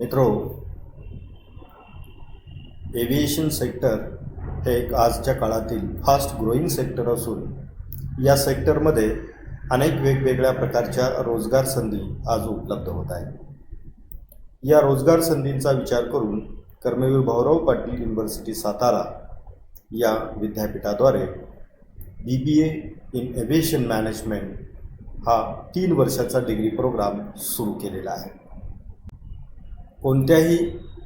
मित्रो, aviation sector हे एक आजच्या काळातील फास्ट ग्रोईंग सेक्टर असून या सेक्टरमध्ये अनेक वेगवेगळ्या प्रकारच्या रोजगार संधी आज उपलब्ध होत आहेत. या रोजगार संधींचा विचार करून कर्मवीर भाऊराव पाटील युनिव्हर्सिटी सातारा या विद्यापीठाद्वारे BBA इन एव्हिएशन मॅनेजमेंट हा 3 वर्षाचा डिग्री प्रोग्राम सुरू केलेला आहे. कोणत्याही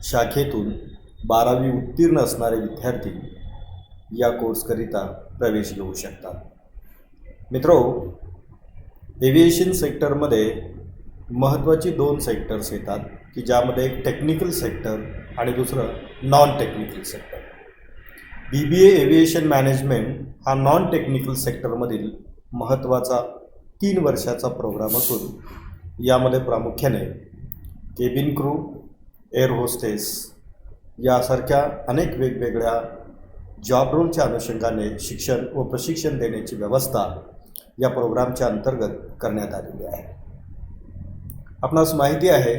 शाखेतून 12वी उत्तीर्ण असणारे विद्यार्थी या कोर्सकरिता प्रवेश घेऊ शकतात. मित्रो, एव्हिएशन सेक्टरमध्ये महत्त्वाची 2 सेक्टर्स येतात की ज्यामध्ये एक टेक्निकल सेक्टर आणि दुसरं non technical sector. BBA aviation management हा नॉन टेक्निकल सेक्टरमधील महत्त्वाचा 3 वर्षाचा प्रोग्राम असून यामध्ये प्रामुख्याने केबिन क्रू, एअर होस्टेस यासारख्या अनेक वेगवेगळ्या जॉब रोलच्या अनुषंगाने शिक्षण व प्रशिक्षण देण्याची व्यवस्था या प्रोग्रामच्या अंतर्गत करण्यात आलेली आहे. आपणास माहिती आहे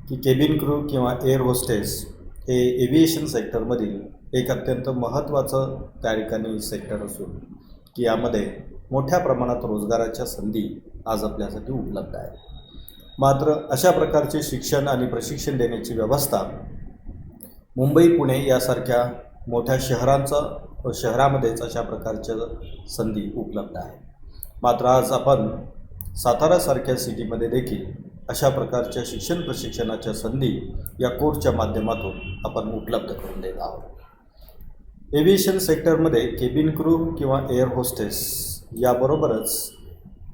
की केबिन क्रू किंवा एअर होस्टेस हे एव्हिएशन सेक्टरमधील एक अत्यंत महत्त्वाचं त्या ठिकाणी सेक्टर असून की यामध्ये मोठ्या प्रमाणात रोजगाराच्या संधी आज आपल्यासाठी उपलब्ध आहेत. मात्र अशा प्रकारचे शिक्षण आणि प्रशिक्षण देण्याची व्यवस्था मुंबई, पुणे यासारख्या मोठ्या शहरामध्येच अशा प्रकारच्या संधी उपलब्ध आहेत. मात्र आज आपण सातारासारख्या सिटीमध्ये देखील अशा प्रकारच्या शिक्षण प्रशिक्षणाच्या संधी या कोर्सच्या माध्यमातून आपण उपलब्ध करून देत आहोत. एव्हिएशन सेक्टरमध्ये केबिन क्रू किंवा एअर होस्टेस याबरोबरच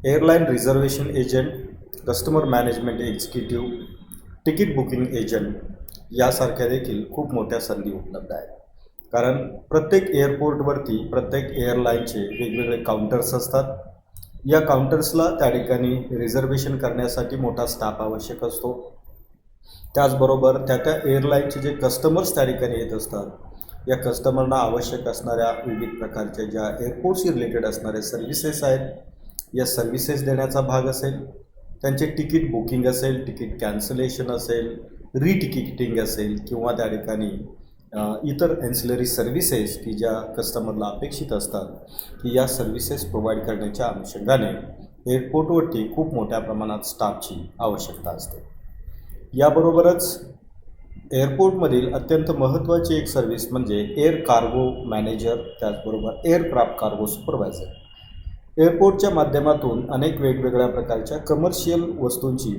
airline reservation agent, customer management executive, ticket booking agent यासारख्या देखील खूप मोठ्या संधी उपलब्ध आहेत. कारण प्रत्येक एअरपोर्टवरती प्रत्येक एअरलाईनचे वेगवेगळे काउंटर्स असतात. या काउंटर्सला त्या ठिकाणी रिझर्वेशन करण्यासाठी मोठा स्टाफ आवश्यक असतो. त्याचबरोबर त्या एअरलाईनचे जे कस्टमर्स त्या ठिकाणी येत असतात, या कस्टमरना आवश्यक असणाऱ्या विविध प्रकारच्या ज्या एअरपोर्टशी रिलेटेड असणाऱ्या सर्व्हिसेस आहेत, या सर्व्हिसेस देण्याचा भाग असेल, त्यांचे तिकीट बुकिंग असेल, तिकीट कॅन्सलेशन असेल, रिटिकिटिंग असेल किंवा त्या ठिकाणी इतर ॲन्सिलरी सर्व्हिसेस की ज्या कस्टमरला अपेक्षित असतात की या सर्व्हिसेस प्रोव्हाइड करण्याच्या अनुषंगाने एअरपोर्टवरती खूप मोठ्या प्रमाणात स्टाफची आवश्यकता असते. याबरोबरच एअरपोर्टमधील अत्यंत महत्त्वाची एक सर्व्हिस म्हणजे एअर कार्गो मॅनेजर, त्याचबरोबर एअरक्राफ्ट कार्गो सुपरवायझर. एअरपोर्टच्या माध्यमातून अनेक वेगवेगळ्या प्रकारच्या कमर्शियल वस्तूंची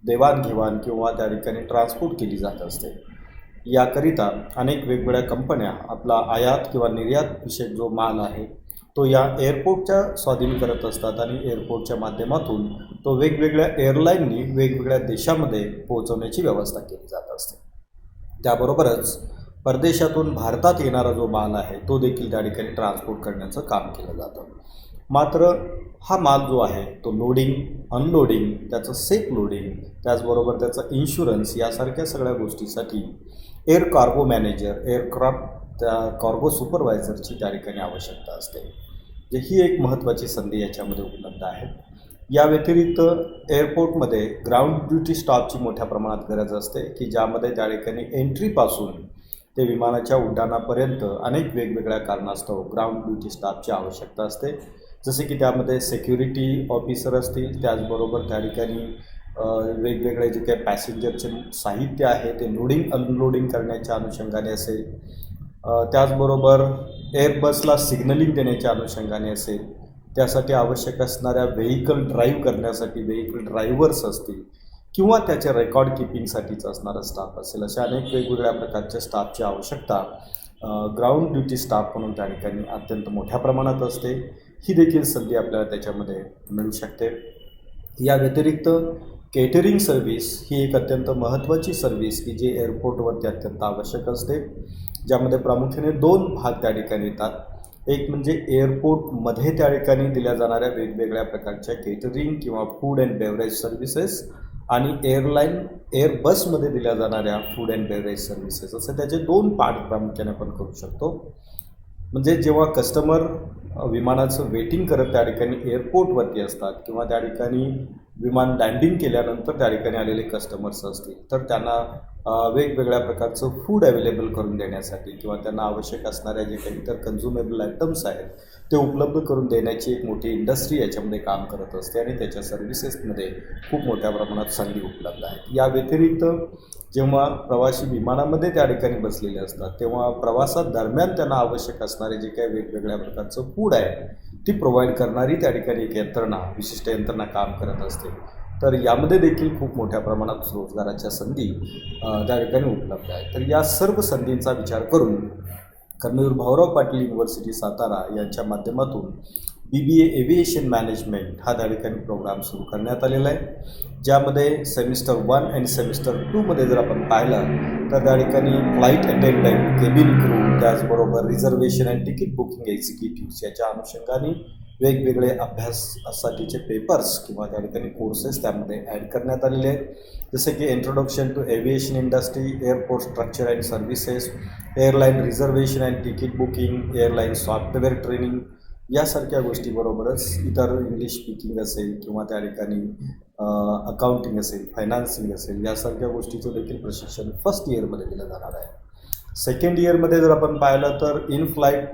देवाणघेवाण किंवा त्या ठिकाणी ट्रान्सपोर्ट केली जात असते. याकरिता अनेक वेगवेगळ्या कंपन्या आपला आयात किंवा निर्यात विषयक जो माल आहे तो या एअरपोर्टच्या स्वाधीन करत असतात आणि एअरपोर्टच्या माध्यमातून तो वेगवेगळ्या एअरलाईननी वेगवेगळ्या देशामध्ये पोहोचवण्याची व्यवस्था केली जात असते. त्याबरोबरच परदेशातून भारतात येणारा जो माल आहे तो देखील त्या ठिकाणी ट्रान्सपोर्ट करण्याचं काम केलं जातं. मात्र हा माल जो आहे तो लोडिंग, अनलोडिंग, त्याचं सेफ लोडिंग, त्याचबरोबर त्याचा इन्शुरन्स यासारख्या सगळ्या गोष्टीसाठी air cargo manager, aircraft cargo सुपरवायझरची त्या ठिकाणी आवश्यकता असते. ही एक महत्त्वाची संधी याच्यामध्ये उपलब्ध आहे. या व्यतिरिक्त एअरपोर्टमध्ये ग्राउंड ड्युटी स्टाफची मोठ्या प्रमाणात गरज असते की ज्यामध्ये त्या ठिकाणी एंट्रीपासून ते विमानाच्या उड्डाणापर्यंत अनेक वेगवेगळ्या कारणास्तव ग्राउंड ड्युटी स्टाफची आवश्यकता असते. जसे की त्यामध्ये सिक्युरिटी ऑफिसर असतील, त्याचबरोबर त्या ठिकाणी वेगवेगळे जे काही पॅसेंजरचे साहित्य आहे ते लोडिंग अनलोडिंग करण्याच्या अनुषंगाने असेल, त्याचबरोबर एअरबसला सिग्नलिंग देण्याच्या अनुषंगाने असेल, त्यासाठी आवश्यक असणाऱ्या व्हेकल ड्राईव्ह करण्यासाठी व्हेकल ड्रायव्हर्स असतील किंवा त्याच्या रेकॉर्ड किपिंगसाठीचा असणारा स्टाफ असेल, अशा अनेक वेगवेगळ्या प्रकारच्या स्टाफची आवश्यकता ग्राउंड ड्युटी स्टाफ म्हणून त्या ठिकाणी अत्यंत मोठ्या प्रमाणात असते. ही देखील संधी आपल्याला त्याच्यामध्ये मिळू शकते. या व्यतिरिक्त केटरिंग सर्व्हिस ही एक अत्यंत महत्त्वाची सर्व्हिस की जी एअरपोर्टवरती अत्यंत आवश्यक असते, ज्यामध्ये प्रामुख्याने 2 भाग त्या ठिकाणी येतात. एक म्हणजे एअरपोर्टमध्ये त्या ठिकाणी दिल्या जाणाऱ्या वेगवेगळ्या प्रकारच्या केटरिंग किंवा फूड अँड बेवरेज सर्व्हिसेस आणि एअरबसमध्ये दिल्या जाणाऱ्या फूड अँड बेवरेज सर्व्हिसेस, असे त्याचे 2 पार्ट प्रामुख्याने आपण करू शकतो. म्हणजे जेव्हा कस्टमर विमानाचं वेटिंग करत त्या ठिकाणी एअरपोर्टवरती असतात किंवा त्या ठिकाणी विमान लँडिंग केल्यानंतर त्या ठिकाणी आलेले कस्टमर्स असतील तर त्यांना वेगवेगळ्या प्रकारचं फूड अवेलेबल करून देण्यासाठी किंवा त्यांना आवश्यक असणाऱ्या जे काही इतर कन्झ्युमेबल आयटम्स आहेत ते उपलब्ध करून देण्याची एक मोठी इंडस्ट्री याच्यामध्ये काम करत असते आणि त्याच्या सर्व्हिसेसमध्ये खूप मोठ्या प्रमाणात संधी उपलब्ध आहेत. या व्यतिरिक्त जेव्हा प्रवासी विमानामध्ये त्या ठिकाणी बसलेले असतात तेव्हा प्रवासात दरम्यान त्यांना आवश्यक असणारे जे काही वेगवेगळ्या प्रकारचं फूड आहे ती प्रोव्हाइड करणारी त्या ठिकाणी एक यंत्रणा विशिष्ट यंत्रणा काम करत असते. तर यामध्ये देखील खूप मोठ्या प्रमाणात रोजगाराच्या संधी त्या ठिकाणी उपलब्ध आहेत. तर या सर्व संधींचा विचार करून कर्मवीर भाऊराव पाटील युनिव्हर्सिटी सातारा यांच्या माध्यमातून BBA एव्हिएशन मॅनेजमेंट हा त्या ठिकाणी प्रोग्राम सुरू करण्यात आलेला आहे, ज्यामध्ये सेमिस्टर 1 आणि सेमिस्टर 2मध्ये जर आपण पाहिलं तर त्या ठिकाणी फ्लाईट अटेंडंट, केबिन क्रू, त्याचबरोबर रिझर्वेशन अँड तिकीट बुकिंग एक्झिक्युटिव्स याच्या अनुषंगाने वेगवेगळे अभ्यासासाठीचे पेपर्स किंवा त्या ठिकाणी कोर्सेस त्यामध्ये ॲड करण्यात आलेले आहेत, जसे की introduction to aviation industry, airport structure and services, airline reservation and ticket booking, airline software training यासारख्या गोष्टीबरोबरच इतर इंग्लिश स्पीकिंग असेल किंवा त्या ठिकाणी अकाउंटिंग असेल, फायनान्सिंग असेल यासारख्या गोष्टीचं देखील प्रशिक्षण फर्स्ट इयरमध्ये दिलं जाणार आहे. सेकंड इयरमध्ये जर आपण पाहिलं तर in flight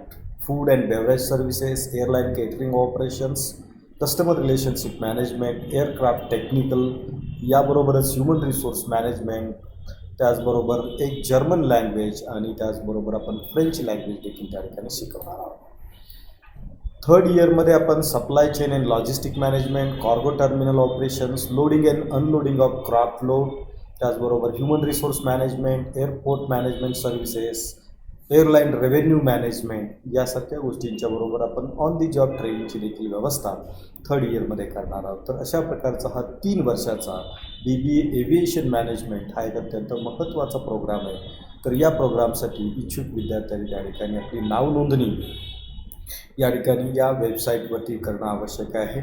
food and beverage services, airline catering operations, customer relationship management, aircraft technical, याबरोबरच ह्युमन रिसोर्स मॅनेजमेंट, त्याचबरोबर एक जर्मन लँग्वेज आणि त्याचबरोबर आपण फ्रेंच लँग्वेज देखील त्या ठिकाणी शिकवणार आहोत. थर्ड इयरमध्ये आपण supply chain and logistic management, cargo terminal operations, loading and unloading of craft load, त्याचबरोबर human resource management, airport management services, airline revenue management यासारख्या गोष्टींच्या बरोबर आपण ऑन दी जॉब ट्रेनिंगची देखील व्यवस्था थर्ड इयरमध्ये करणार आहोत. तर अशा प्रकारचा हा 3 वर्षाचा BBA एव्हिएशन मॅनेजमेंट हा एक अत्यंत महत्त्वाचा प्रोग्राम आहे. तर या प्रोग्रामसाठी इच्छुक विद्यार्थ्यांनी त्या ठिकाणी आपली नावनोंदणी या ठिकाणी या वेबसाईटवरती करणं आवश्यक आहे.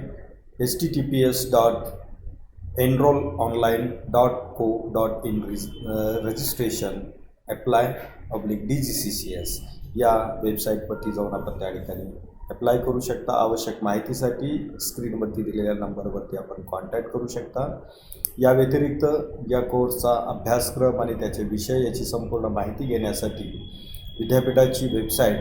https://enrollonline.co.in रजिस्ट्रेशन अप्लाय DGCCS या वेबसाईटवरती जाऊन आपण त्या ठिकाणी अप्लाय करू शकता. आवश्यक माहितीसाठी स्क्रीनवरती दिलेल्या नंबरवरती आपण कॉन्टॅक्ट करू शकता. या व्यतिरिक्त या कोर्सचा अभ्यासक्रम आणि त्याचे विषय याची संपूर्ण माहिती घेण्यासाठी विद्यापीठाची वेबसाईट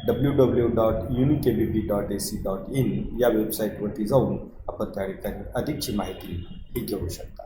www.unikbp.ac.in या वेबसाईटवरती जाऊन आपण त्या ठिकाणी अधिकची माहिती घेऊ शकता.